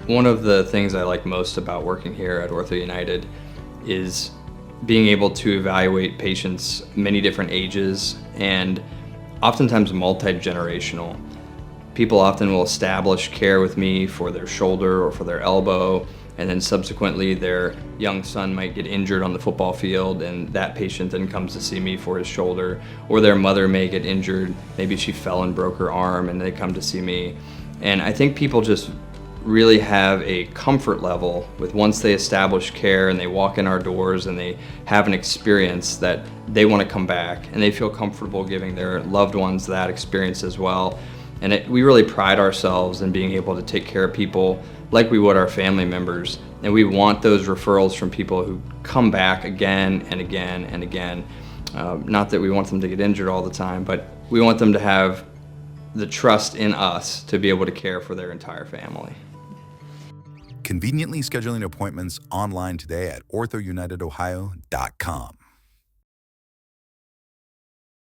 One of the things I like most about working here at OrthoUnited is being able to evaluate patients many different ages and oftentimes multi-generational. People often will establish care with me for their shoulder or for their elbow, and then subsequently their young son might get injured on the football field and that patient then comes to see me for his shoulder, or their mother may get injured, maybe she fell and broke her arm and they come to see me. And I think people just really have a comfort level with once they establish care and they walk in our doors and they have an experience that they want to come back and they feel comfortable giving their loved ones that experience as well. And we really pride ourselves in being able to take care of people like we would our family members. And we want those referrals from people who come back again and again and again. Not that we want them to get injured all the time, but we want them to have the trust in us to be able to care for their entire family. Conveniently scheduling appointments online today at OrthoUnitedOhio.com.